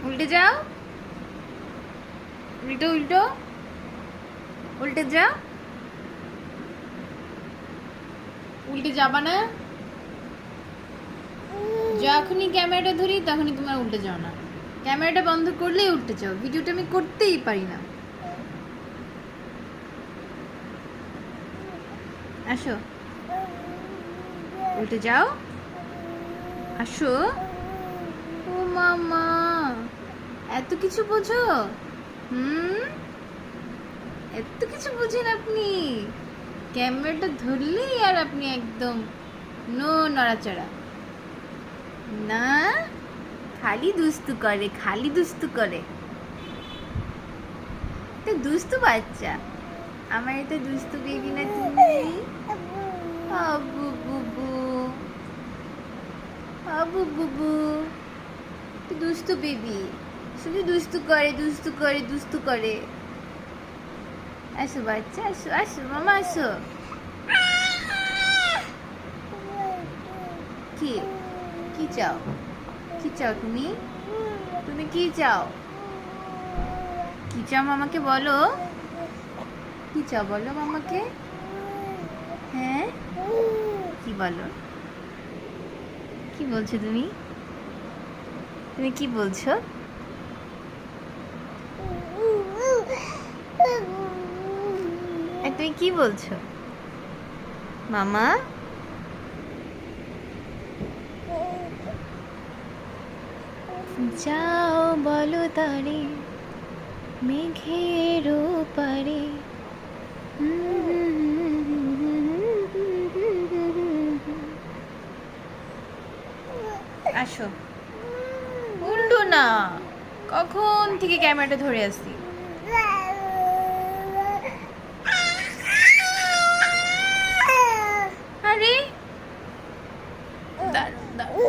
উল্টে যাও, উল্টো উল্টো, উল্টে যাও। উল্টে যাবা না, যখনই ক্যামেরাটা ধরি তখনই তোমার উল্টে যাও না। ক্যামেরাটা বন্ধ করলেই উল্টে যাও, ভিডিওটা আমি করতেই পারি না। আসো, উল্টে যাও, আসো। ও মামা, এত কিছু বোঝো? এত কিছু বুঝেন আপনি? ক্যামেরাটা ধরলেই আর আপনি একদম নো নড়াচড়া না, খালি দুস্তু করে, খালি দুস্তু করে। তো দুস্তু বাচ্চা আমার, এটা দুস্তু বেবি না তুমি? আবু বুবু, আবু বুবু, দুস্তু বেবি, শুধু দুস্তু করে, দুস্তু করে, দুস্তু করে। আসো বাচ্চা, আসো আসো মামা, আসো। কি কি চাও? কি চাও তুমি? তুমি কি চাও? কি চাও মামাকে বলো? কি চাও বলো মামাকে? হ্যাঁ, কি বলো? কি বলছো তুমি? তুমি কি বলছো? তুমি কি বলছো মামা? যাও বলো তারে মেঘের পারে। আসো, উল্টো না, কখন থেকে ক্যামেরাটা ধরে আসি। আরে দাঁড়াও দাঁড়াও।